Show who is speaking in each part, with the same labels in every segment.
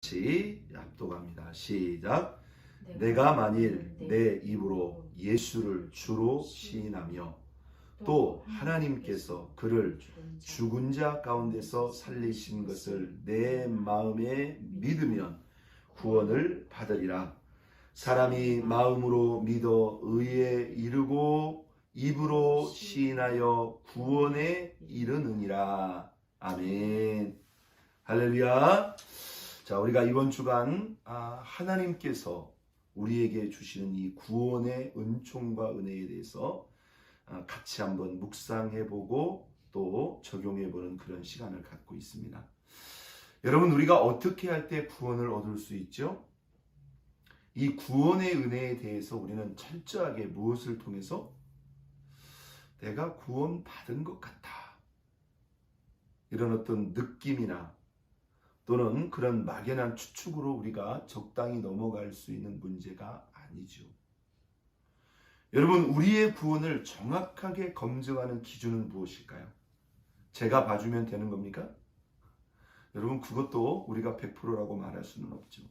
Speaker 1: 같이 합독합니다. 시작. 내가 만일 내 입으로 예수를 주로 시인하며 또 하나님께서 그를 죽은 자 가운데서 살리신 것을 내 마음에 믿으면 구원을 받으리라. 사람이 마음으로 믿어 의에 이르고 입으로 시인하여 구원에 이르느니라. 아멘. 할렐루야. 자, 우리가 이번 주간 하나님께서 우리에게 주시는 이 구원의 은총과 은혜에 대해서 같이 한번 묵상해보고 또 적용해보는 그런 시간을 갖고 있습니다. 여러분, 우리가 어떻게 할 때 구원을 얻을 수 있죠? 이 구원의 은혜에 대해서 우리는 철저하게 무엇을 통해서 내가 구원받은 것 같다, 이런 어떤 느낌이나 또는 그런 막연한 추측으로 우리가 적당히 넘어갈 수 있는 문제가 아니죠. 여러분, 우리의 구원을 정확하게 검증하는 기준은 무엇일까요? 제가 봐주면 되는 겁니까? 여러분, 그것도 우리가 100%라고 말할 수는 없죠.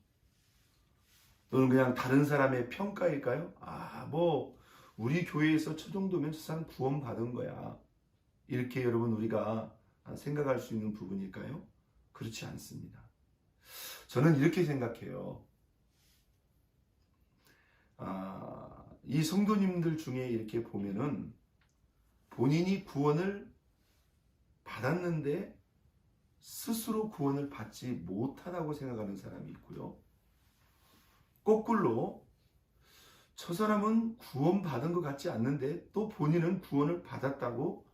Speaker 1: 또는 그냥 다른 사람의 평가일까요? 우리 교회에서 저 정도면 저 사람 구원받은 거야, 이렇게 여러분 우리가 생각할 수 있는 부분일까요? 그렇지 않습니다. 저는 이렇게 생각해요. 이 성도님들 중에 이렇게 보면은 본인이 구원을 받았는데 스스로 구원을 받지 못하다고 생각하는 사람이 있고요. 거꾸로 저 사람은 구원받은 것 같지 않는데 또 본인은 구원을 받았다고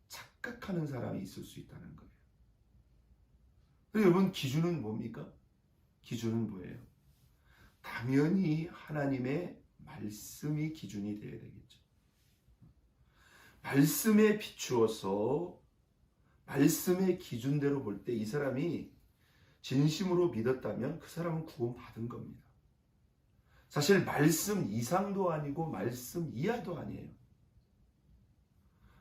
Speaker 1: 착각하는 사람이 있을 수 있다는 거예요. 여러분, 기준은 뭡니까? 기준은 뭐예요? 당연히 하나님의 말씀이 기준이 되어야 되겠죠. 말씀에 비추어서 말씀의 기준대로 볼 때 이 사람이 진심으로 믿었다면 그 사람은 구원받은 겁니다. 사실 말씀 이상도 아니고 말씀 이하도 아니에요.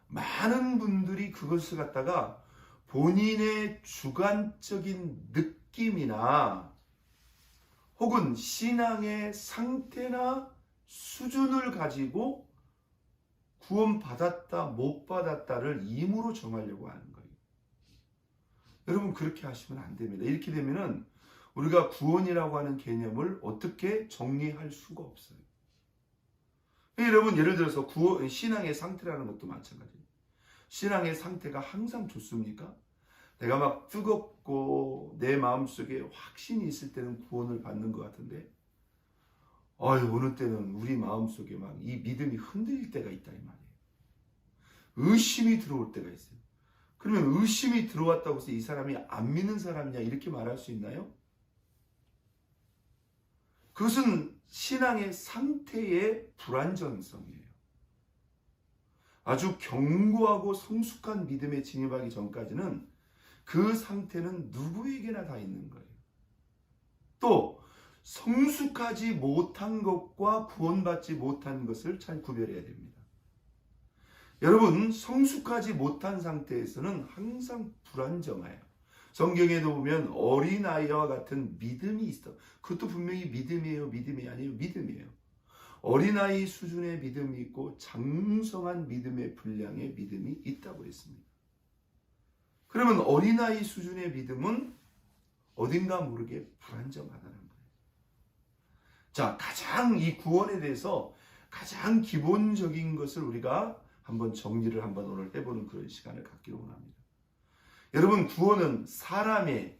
Speaker 1: 많은 분들이 그것을 갖다가 본인의 주관적인 느낌이나 혹은 신앙의 상태나 수준을 가지고 구원받았다 못 받았다를 임으로 정하려고 하는 거예요. 여러분, 그렇게 하시면 안 됩니다. 이렇게 되면은 우리가 구원이라고 하는 개념을 어떻게 정리할 수가 없어요. 여러분, 예를 들어서 신앙의 상태라는 것도 마찬가지예요. 신앙의 상태가 항상 좋습니까? 내가 막 뜨겁고 내 마음속에 확신이 있을 때는 구원을 받는 것 같은데 어느 때는 우리 마음속에 막 이 믿음이 흔들릴 때가 있다, 이 말이에요. 의심이 들어올 때가 있어요. 그러면 의심이 들어왔다고 해서 이 사람이 안 믿는 사람이냐, 이렇게 말할 수 있나요? 그것은 신앙의 상태의 불안정성이에요. 아주 견고하고 성숙한 믿음에 진입하기 전까지는 그 상태는 누구에게나 다 있는 거예요. 또 성숙하지 못한 것과 구원받지 못한 것을 잘 구별해야 됩니다. 여러분, 성숙하지 못한 상태에서는 항상 불안정해요. 성경에도 보면 어린아이와 같은 믿음이 있어. 그것도 분명히 믿음이에요, 믿음이 아니에요? 믿음이에요. 어린아이 수준의 믿음이 있고 장성한 믿음의 분량의 믿음이 있다고 했습니다. 그러면 어린아이 수준의 믿음은 어딘가 모르게 불안정하다는 거예요. 자, 가장 이 구원에 대해서 가장 기본적인 것을 우리가 한번 정리를 오늘 해보는 그런 시간을 갖기로 원합니다. 여러분, 구원은 사람의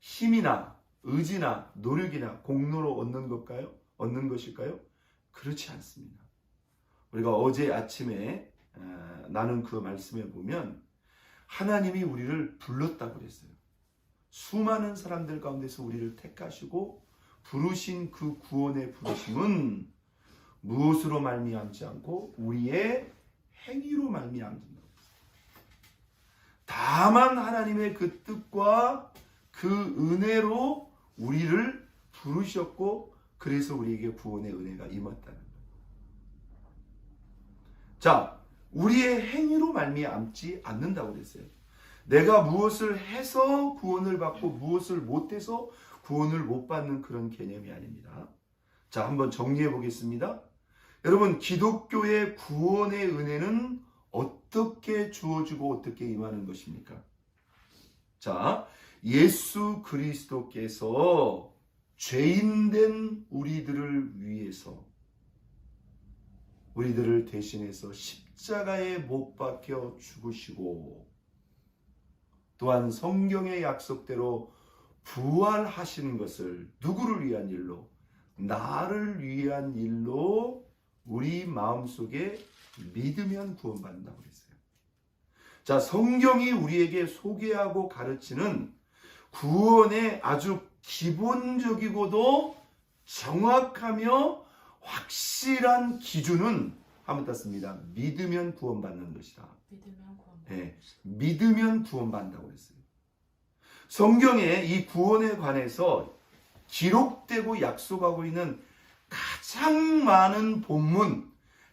Speaker 1: 힘이나 의지나 노력이나 공로로 얻는 것일까요? 그렇지 않습니다. 우리가 어제 아침에 나눈 그 말씀에 보면 하나님이 우리를 불렀다고 그랬어요. 수많은 사람들 가운데서 우리를 택하시고 부르신 그 구원의 부르심은 무엇으로 말미암지 않고 우리의 행위로 말미암는다. 다만 하나님의 그 뜻과 그 은혜로 우리를 부르셨고 그래서 우리에게 구원의 은혜가 임했다는 거예요. 자, 우리의 행위로 말미암지 않는다고 그랬어요. 내가 무엇을 해서 구원을 받고 무엇을 못해서 구원을 못 받는 그런 개념이 아닙니다. 자, 한번 정리해 보겠습니다. 여러분, 기독교의 구원의 은혜는 어떻게 주어지고 어떻게 임하는 것입니까? 자, 예수 그리스도께서 죄인된 우리들을 위해서 우리들을 대신해서 십자가에 못 박혀 죽으시고 또한 성경의 약속대로 부활하시는 것을 누구를 위한 일로? 나를 위한 일로 우리 마음속에 믿으면 구원받는다고 그랬어요. 자, 성경이 우리에게 소개하고 가르치는 구원의 아주 기본적이고도 정확하며 확실한 기준은 한번 땄습니다. 믿으면 구원받는 것이다. 믿으면 구원받는다고 그랬어요. 성경에 이 구원에 관해서 기록되고 약속하고 있는 가장 많은 본문,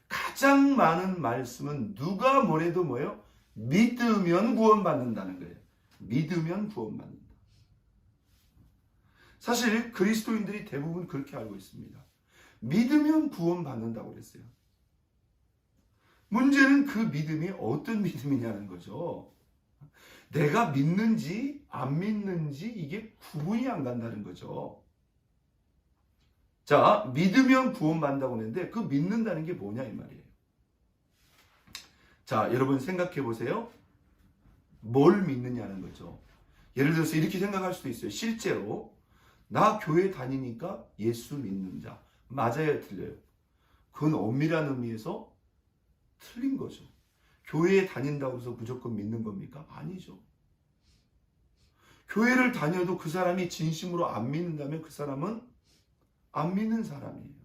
Speaker 1: 가장 많은 말씀은 누가 뭐래도 뭐예요? 믿으면 구원받는다는 거예요. 믿으면 구원받는다. 사실 그리스도인들이 대부분 그렇게 알고 있습니다. 믿으면 구원받는다고 그랬어요. 문제는 그 믿음이 어떤 믿음이냐는 거죠. 내가 믿는지 안 믿는지 이게 구분이 안 간다는 거죠. 자, 믿으면 구원받는다고 했는데 그 믿는다는 게 뭐냐 이 말이에요. 자, 여러분 생각해 보세요. 뭘 믿느냐는 거죠. 예를 들어서 이렇게 생각할 수도 있어요. 실제로 나 교회 다니니까 예수 믿는 자. 맞아요, 틀려요? 그건 엄밀한 의미에서 틀린 거죠. 교회에 다닌다고 해서 무조건 믿는 겁니까? 아니죠. 교회를 다녀도 그 사람이 진심으로 안 믿는다면 그 사람은 안 믿는 사람이에요.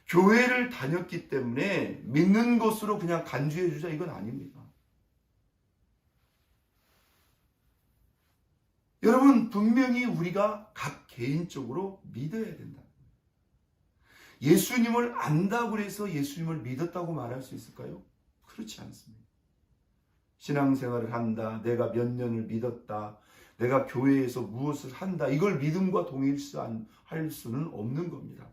Speaker 1: 교회를 다녔기 때문에 믿는 것으로 그냥 간주해 주자 이건 아닙니다. 여러분, 분명히 우리가 각 개인적으로 믿어야 된다. 예수님을 안다고 해서 예수님을 믿었다고 말할 수 있을까요? 그렇지 않습니다. 신앙생활을 한다, 내가 몇 년을 믿었다, 내가 교회에서 무엇을 한다, 이걸 믿음과 동일시할 수는 없는 겁니다.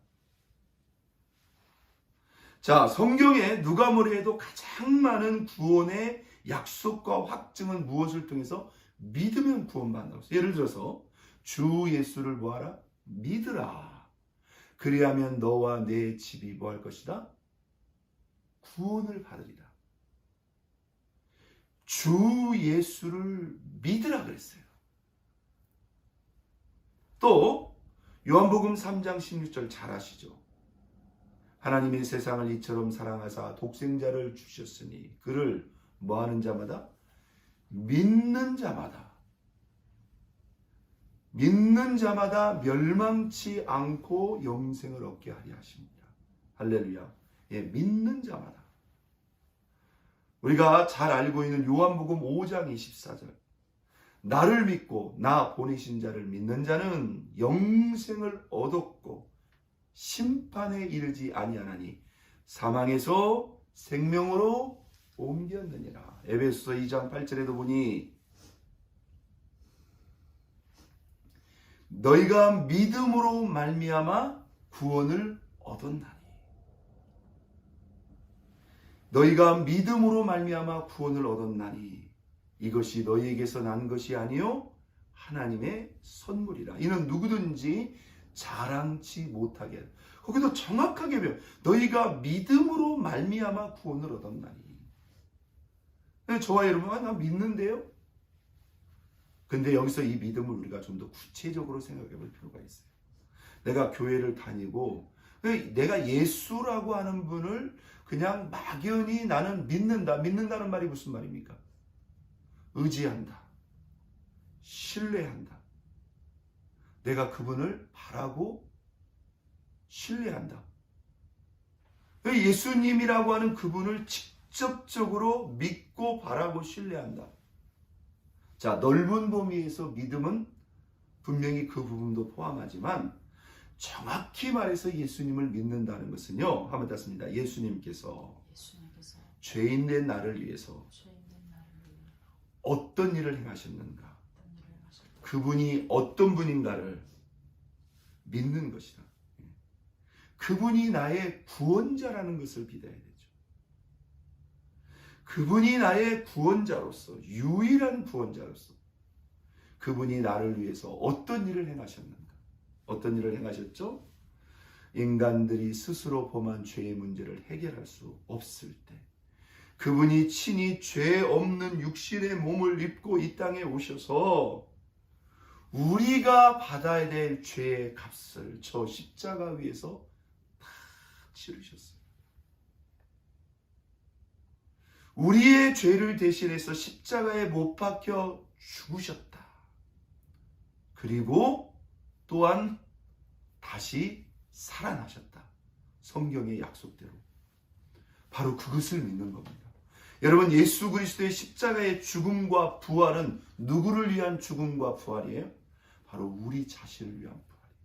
Speaker 1: 자, 성경에 누가 뭐래 해도 가장 많은 구원의 약속과 확증은 무엇을 통해서? 믿으면 구원받는다고 했어요. 예를 들어서 주 예수를 뭐하라? 믿으라. 그리하면 너와 내 집이 뭐할 것이다? 구원을 받으리라. 주 예수를 믿으라 그랬어요. 또 요한복음 3장 16절 잘 아시죠? 하나님이 세상을 이처럼 사랑하사 독생자를 주셨으니 그를 뭐하는 자마다? 믿는 자마다 멸망치 않고 영생을 얻게 하리 하십니다. 할렐루야. 예, 믿는 자마다. 우리가 잘 알고 있는 요한복음 5장 24절. 나를 믿고 나 보내신 자를 믿는 자는 영생을 얻었고 심판에 이르지 아니하나니 사망에서 생명으로 옮겼느니라. 에베소서 2장 8절에도 보니 너희가 믿음으로 말미암아 구원을 얻었나니. 너희가 믿음으로 말미암아 구원을 얻었나니 이것이 너희에게서 난 것이 아니요 하나님의 선물이라. 이는 누구든지 자랑치 못하게. 거기도 정확하게 배워. 너희가 믿음으로 말미암아 구원을 얻었나니. 저와 여러분, 나 믿는데요? 근데 여기서 이 믿음을 우리가 좀 더 구체적으로 생각해 볼 필요가 있어요. 내가 교회를 다니고 내가 예수라고 하는 분을 그냥 막연히 나는 믿는다. 믿는다는 말이 무슨 말입니까? 의지한다. 신뢰한다. 내가 그분을 바라고 신뢰한다. 예수님이라고 하는 그분을 직접적으로 믿고 바라고 신뢰한다. 자, 넓은 범위에서 믿음은 분명히 그 부분도 포함하지만 정확히 말해서 예수님을 믿는다는 것은요. 한번 땄습니다. 예수님께서 죄인된 나를 위해서 어떤 일을 행하셨는가? 그분이 어떤 분인가를 믿는 것이다. 그분이 나의 구원자라는 것을 믿어야 되죠. 그분이 나의 구원자로서, 유일한 구원자로서 그분이 나를 위해서 어떤 일을 행하셨는가? 어떤 일을 행하셨죠? 인간들이 스스로 범한 죄의 문제를 해결할 수 없을 때 그분이 친히 죄 없는 육신의 몸을 입고 이 땅에 오셔서 우리가 받아야 될 죄의 값을 저 십자가 위에서 다 치르셨어요. 우리의 죄를 대신해서 십자가에 못 박혀 죽으셨다. 그리고 또한 다시 살아나셨다. 성경의 약속대로. 바로 그것을 믿는 겁니다. 여러분, 예수 그리스도의 십자가의 죽음과 부활은 누구를 위한 죽음과 부활이에요? 바로 우리 자신을 위한 부활이에요.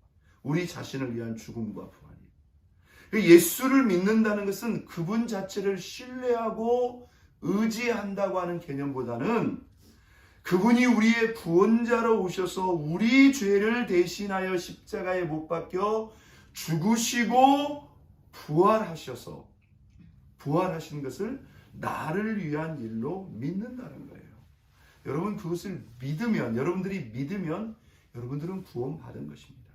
Speaker 1: 우리 자신을 위한 죽음과 부활이에요. 예수를 믿는다는 것은 그분 자체를 신뢰하고 의지한다고 하는 개념보다는 그분이 우리의 구원자로 오셔서 우리 죄를 대신하여 십자가에 못 박혀 죽으시고 부활하셔서 부활하신 것을 나를 위한 일로 믿는다는 거예요. 여러분, 그것을 믿으면, 여러분들이 믿으면 여러분들은 구원받은 것입니다.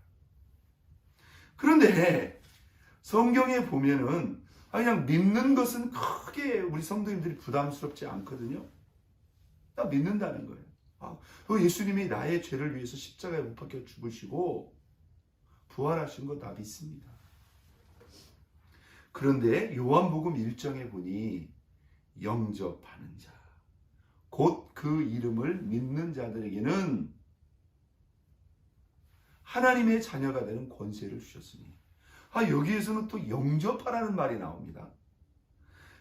Speaker 1: 그런데 성경에 보면은 그냥 믿는 것은 크게 우리 성도님들이 부담스럽지 않거든요. 나 믿는다는 거예요. 예수님이 나의 죄를 위해서 십자가에 못 박혀 죽으시고 부활하신 거 다 믿습니다. 그런데 요한복음 1장에 보니 영접하는 자, 곧 그 이름을 믿는 자들에게는 하나님의 자녀가 되는 권세를 주셨으니, 여기에서는 또 영접하라는 말이 나옵니다.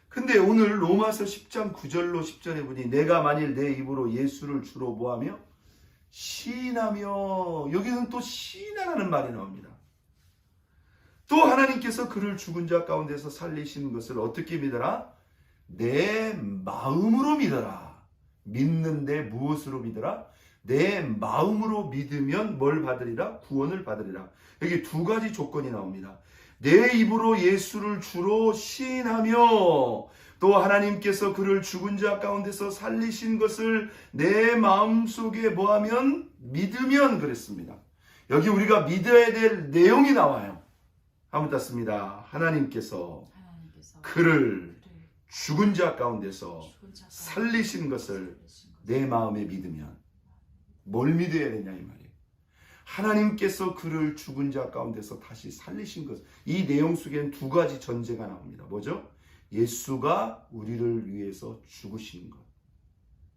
Speaker 1: 근데 오늘 로마서 10장 9절로 10절에 보니 내가 만일 내 입으로 예수를 주로 뭐하며 시인하며, 여기서는 또 시인하라는 말이 나옵니다. 또 하나님께서 그를 죽은 자 가운데서 살리시는 것을 어떻게 믿어라? 내 마음으로 믿어라. 믿는데 무엇으로 믿어라? 내 마음으로 믿으면 뭘 받으리라? 구원을 받으리라. 여기 두 가지 조건이 나옵니다. 내 입으로 예수를 주로 시인하며 또 하나님께서 그를 죽은 자 가운데서 살리신 것을 내 마음속에 뭐하면? 믿으면 그랬습니다. 여기 우리가 믿어야 될 내용이 나와요. 한번 땄습니다. 하나님께서 그를 죽은 자 가운데서 살리신 것을 내 마음에 믿으면, 뭘 믿어야 되냐 이 말이에요. 하나님께서 그를 죽은 자 가운데서 다시 살리신 것. 이 내용 속에는 두 가지 전제가 나옵니다. 뭐죠? 예수가 우리를 위해서 죽으신 것,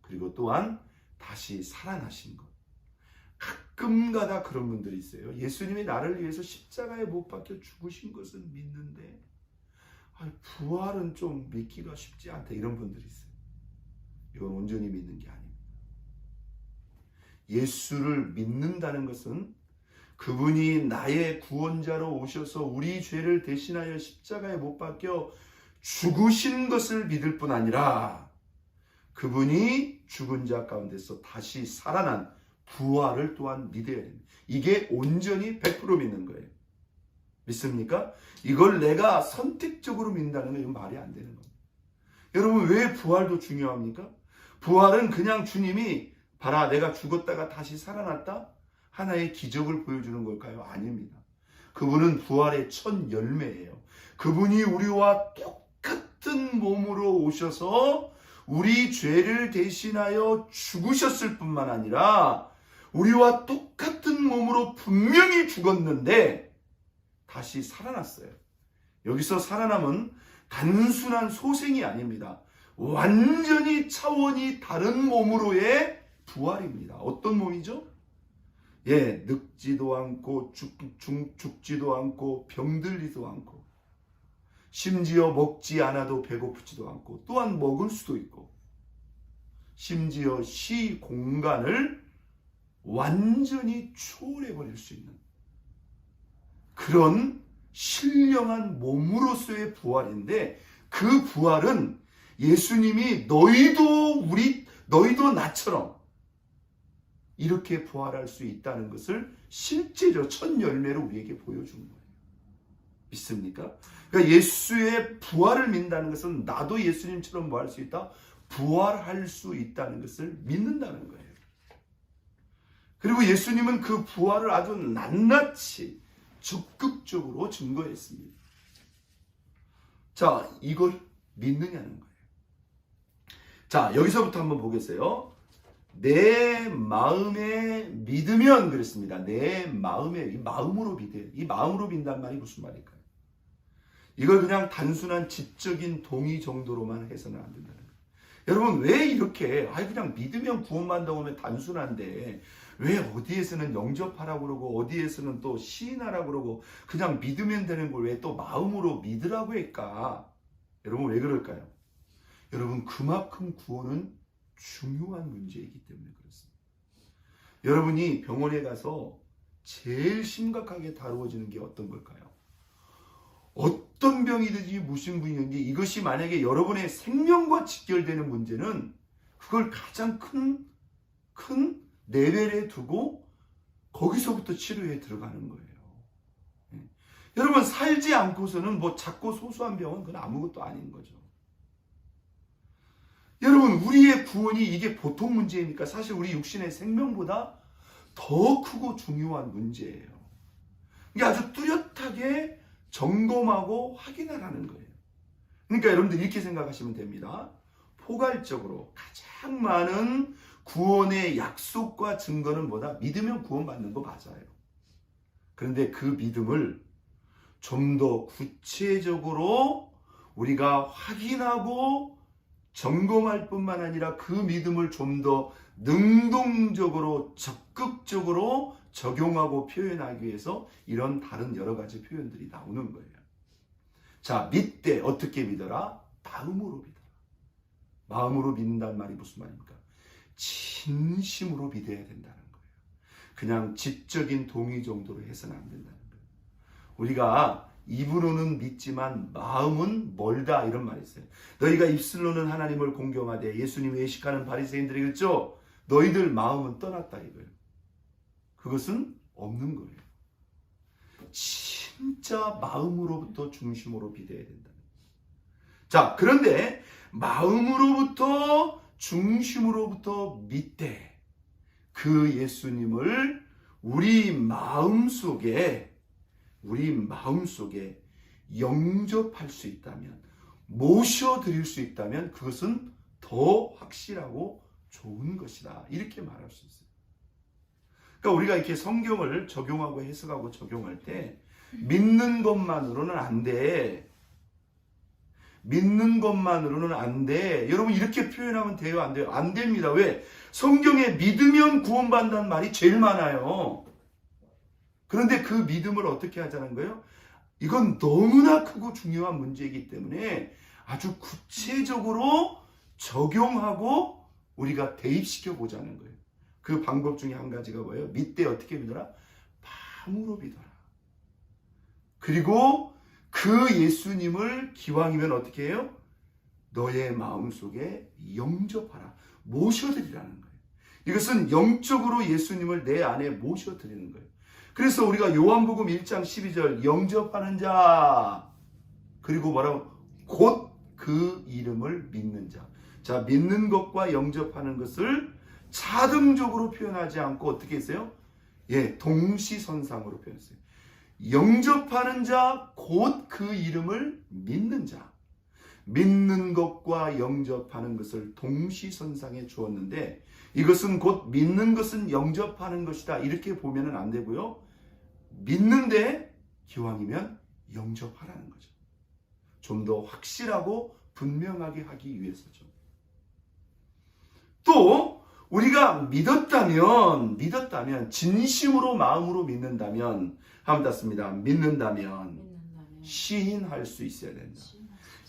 Speaker 1: 그리고 또한 다시 살아나신 것. 가끔가다 그런 분들이 있어요. 예수님이 나를 위해서 십자가에 못 박혀 죽으신 것은 믿는데 부활은 좀 믿기가 쉽지 않다, 이런 분들이 있어요. 이건 온전히 믿는 게 아닙니다. 예수를 믿는다는 것은 그분이 나의 구원자로 오셔서 우리 죄를 대신하여 십자가에 못 박혀 죽으신 것을 믿을 뿐 아니라 그분이 죽은 자 가운데서 다시 살아난 부활을 또한 믿어야 됩니다. 이게 온전히 100% 믿는 거예요. 믿습니까? 이걸 내가 선택적으로 믿는다는 건 이건 말이 안 되는 겁니다. 여러분, 왜 부활도 중요합니까? 부활은 그냥 주님이 봐라 내가 죽었다가 다시 살아났다, 하나의 기적을 보여주는 걸까요? 아닙니다. 그분은 부활의 첫 열매예요. 그분이 우리와 똑같은 몸으로 오셔서 우리 죄를 대신하여 죽으셨을 뿐만 아니라 우리와 똑같은 몸으로 분명히 죽었는데 다시 살아났어요. 여기서 살아남은 단순한 소생이 아닙니다. 완전히 차원이 다른 몸으로의 부활입니다. 어떤 몸이죠? 늙지도 않고 죽지도 않고 병들지도 않고 심지어 먹지 않아도 배고프지도 않고 또한 먹을 수도 있고 심지어 시 공간을 완전히 초월해버릴 수 있는 그런 신령한 몸으로서의 부활인데, 그 부활은 예수님이 너희도 나처럼 이렇게 부활할 수 있다는 것을 실제로 첫 열매로 우리에게 보여준 거예요. 믿습니까? 그러니까 예수의 부활을 믿는다는 것은 나도 예수님처럼 뭐 할 수 있다? 부활할 수 있다는 것을 믿는다는 거예요. 그리고 예수님은 그 부활을 아주 낱낱이 적극적으로 증거했습니다. 자, 이걸 믿느냐는 거예요. 자, 여기서부터 한번 보겠어요. 내 마음에 믿으면 그랬습니다. 내 마음에, 이 마음으로 믿어요. 이 마음으로 믿는다는 말이 무슨 말일까요? 이걸 그냥 단순한 지적인 동의 정도로만 해서는 안 된다는 거예요. 여러분, 왜 이렇게 그냥 믿으면 구원받는다고 하면 단순한데 왜 어디에서는 영접하라고 그러고 어디에서는 또 시인하라고 그러고 그냥 믿으면 되는 걸 왜 또 마음으로 믿으라고 할까? 여러분, 왜 그럴까요? 여러분, 그만큼 구원은 중요한 문제이기 때문에 그렇습니다. 여러분이 병원에 가서 제일 심각하게 다루어지는 게 어떤 걸까요? 어떤 병이든지 무슨 분이든지 이것이 만약에 여러분의 생명과 직결되는 문제는 그걸 가장 큰 레벨에 두고 거기서부터 치료에 들어가는 거예요. 여러분, 살지 않고서는 뭐 작고 소소한 병은 그건 아무것도 아닌 거죠. 여러분, 우리의 구원이 이게 보통 문제입니까? 사실 우리 육신의 생명보다 더 크고 중요한 문제예요. 이게 아주 뚜렷하게 점검하고 확인하라는 거예요. 그러니까 여러분들 이렇게 생각하시면 됩니다. 포괄적으로 가장 많은 구원의 약속과 증거는 뭐다? 믿으면 구원받는 거 맞아요. 그런데 그 믿음을 좀 더 구체적으로 우리가 확인하고 점검할 뿐만 아니라 그 믿음을 좀 더 능동적으로 적극적으로 적용하고 표현하기 위해서 이런 다른 여러 가지 표현들이 나오는 거예요. 자, 믿되 어떻게 믿어라? 마음으로 믿어라. 마음으로 믿는다는 말이 무슨 말입니까? 진심으로 믿어야 된다는 거예요. 그냥 지적인 동의 정도로 해서는 안 된다는 거예요. 우리가 입으로는 믿지만 마음은 멀다 이런 말이 있어요. 너희가 입술로는 하나님을 공경하되 예수님 외식하는 바리새인들이 그랬죠? 너희들 마음은 떠났다 이거예요. 그것은 없는 거예요. 진짜 마음으로부터 중심으로 믿어야 된다. 자, 그런데 마음으로부터 중심으로부터 믿되 그 예수님을 우리 마음속에 영접할 수 있다면, 모셔드릴 수 있다면 그것은 더 확실하고 좋은 것이다. 이렇게 말할 수 있어요. 그러니까 우리가 이렇게 성경을 적용하고 해석하고 적용할 때 믿는 것만으로는 안 돼. 믿는 것만으로는 안 돼. 여러분, 이렇게 표현하면 돼요? 안 돼요? 안 됩니다. 왜? 성경에 믿으면 구원받는다는 말이 제일 많아요. 그런데 그 믿음을 어떻게 하자는 거예요? 이건 너무나 크고 중요한 문제이기 때문에 아주 구체적으로 적용하고 우리가 대입시켜 보자는 거예요. 그 방법 중에 한 가지가 뭐예요? 믿되 어떻게 믿어라? 마음으로 믿어라. 그리고 그 예수님을 기왕이면 어떻게 해요? 너의 마음속에 영접하라. 모셔드리라는 거예요. 이것은 영적으로 예수님을 내 안에 모셔드리는 거예요. 그래서 우리가 요한복음 1장 12절 영접하는 자, 그리고 뭐라고? 곧 그 이름을 믿는 자. 자, 믿는 것과 영접하는 것을 차등적으로 표현하지 않고 어떻게 했어요? 동시선상으로 표현했어요. 영접하는 자, 곧 그 이름을 믿는 자. 믿는 것과 영접하는 것을 동시선상에 주었는데 이것은 곧 믿는 것은 영접하는 것이다. 이렇게 보면 안 되고요. 믿는데 기왕이면 영접하라는 거죠. 좀 더 확실하고 분명하게 하기 위해서죠. 또 우리가 믿었다면 진심으로 마음으로 믿는다면 한번 땄습니다. 믿는다면 시인할 수 있어야 된다.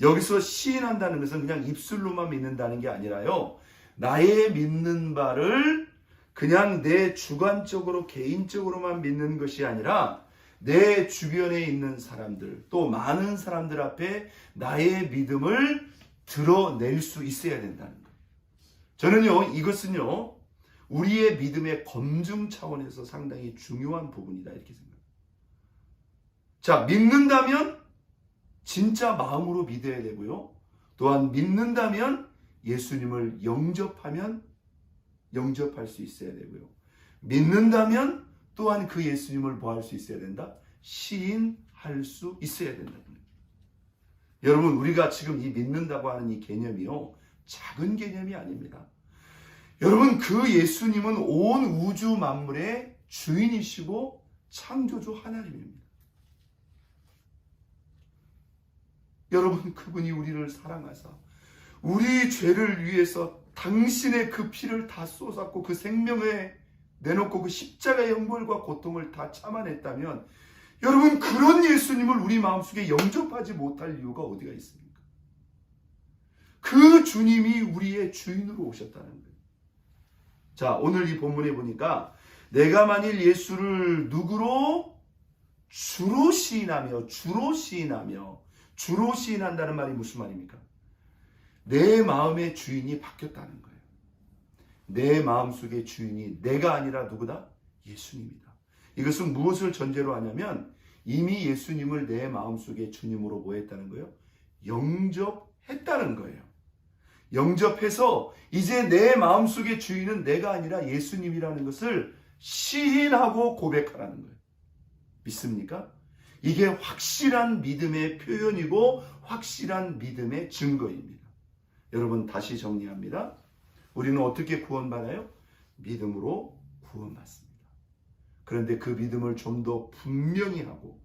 Speaker 1: 여기서 시인한다는 것은 그냥 입술로만 믿는다는 게 아니라요. 나의 믿는 바를 그냥 내 주관적으로 개인적으로만 믿는 것이 아니라 내 주변에 있는 사람들 또 많은 사람들 앞에 나의 믿음을 드러낼 수 있어야 된다는 거예요. 저는요, 이것은요, 우리의 믿음의 검증 차원에서 상당히 중요한 부분이다 이렇게 생각합니다. 자, 믿는다면 진짜 마음으로 믿어야 되고요. 또한 믿는다면 예수님을 영접하면 영접할 수 있어야 되고요. 믿는다면 또한 그 예수님을 뭐 할 수 있어야 된다? 시인할 수 있어야 된다. 여러분, 우리가 지금 이 믿는다고 하는 이 개념이요, 작은 개념이 아닙니다. 여러분, 그 예수님은 온 우주 만물의 주인이시고 창조주 하나님입니다. 여러분, 그분이 우리를 사랑하사 우리 죄를 위해서 당신의 그 피를 다 쏟았고 그 생명에 내놓고 그 십자가의 형벌과 고통을 다 참아냈다면, 여러분, 그런 예수님을 우리 마음속에 영접하지 못할 이유가 어디가 있습니까? 그 주님이 우리의 주인으로 오셨다는 거예요. 자, 오늘 이 본문에 보니까 내가 만일 예수를 누구로? 주로 시인하며 주로 시인한다는 말이 무슨 말입니까? 내 마음의 주인이 바뀌었다는 거예요. 내 마음속의 주인이 내가 아니라 누구다? 예수님이다. 이것은 무엇을 전제로 하냐면 이미 예수님을 내 마음속의 주님으로 뭐 했다는 거예요? 영접했다는 거예요. 영접해서 이제 내 마음속의 주인은 내가 아니라 예수님이라는 것을 시인하고 고백하라는 거예요. 믿습니까? 이게 확실한 믿음의 표현이고 확실한 믿음의 증거입니다. 여러분, 다시 정리합니다. 우리는 어떻게 구원받아요? 믿음으로 구원받습니다. 그런데 그 믿음을 좀 더 분명히 하고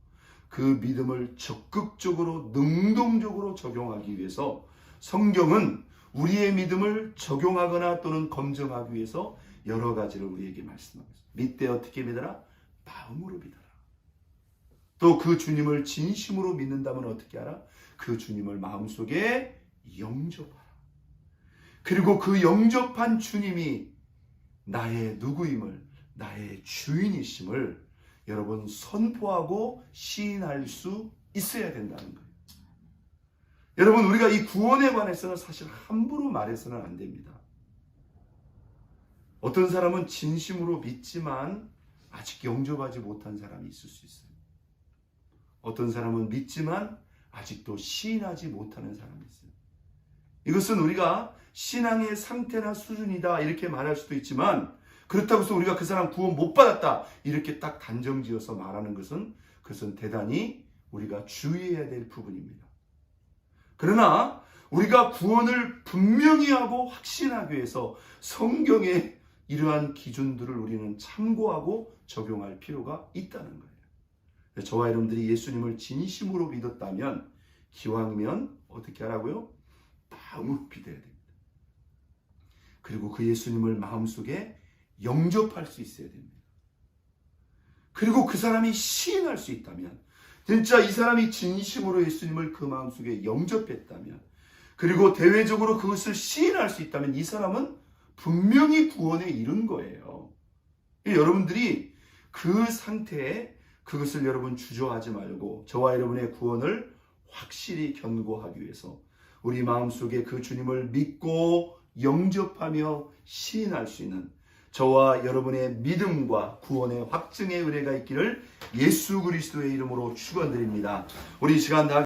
Speaker 1: 그 믿음을 적극적으로 능동적으로 적용하기 위해서 성경은 우리의 믿음을 적용하거나 또는 검증하기 위해서 여러 가지를 우리에게 말씀하고 있습니다. 믿되 어떻게 믿어라? 마음으로 믿어라. 또 그 주님을 진심으로 믿는다면 어떻게 하라? 그 주님을 마음속에 영접하라. 그리고 그 영접한 주님이 나의 누구임을, 나의 주인이심을 여러분 선포하고 시인할 수 있어야 된다는 거예요. 여러분, 우리가 이 구원에 관해서는 사실 함부로 말해서는 안 됩니다. 어떤 사람은 진심으로 믿지만 아직 영접하지 못한 사람이 있을 수 있어요. 어떤 사람은 믿지만 아직도 시인하지 못하는 사람이 있어요. 이것은 우리가 신앙의 상태나 수준이다 이렇게 말할 수도 있지만, 그렇다고 해서 우리가 그 사람 구원 못 받았다 이렇게 딱 단정지어서 말하는 것은 그것은 대단히 우리가 주의해야 될 부분입니다. 그러나 우리가 구원을 분명히 하고 확신하기 위해서 성경의 이러한 기준들을 우리는 참고하고 적용할 필요가 있다는 거예요. 저와 여러분들이 예수님을 진심으로 믿었다면 기왕이면 어떻게 하라고요? 마음으로 믿어야 됩니다. 그리고 그 예수님을 마음속에 영접할 수 있어야 됩니다. 그리고 그 사람이 시인할 수 있다면, 진짜 이 사람이 진심으로 예수님을 그 마음속에 영접했다면, 그리고 대외적으로 그것을 시인할 수 있다면 이 사람은 분명히 구원에 이른 거예요. 여러분들이 그 상태에 그것을 여러분 주저하지 말고 저와 여러분의 구원을 확실히 견고하기 위해서 우리 마음속에 그 주님을 믿고 영접하며 시인할 수 있는 저와 여러분의 믿음과 구원의 확증의 은혜가 있기를 예수 그리스도의 이름으로 축원드립니다. 우리 시간 다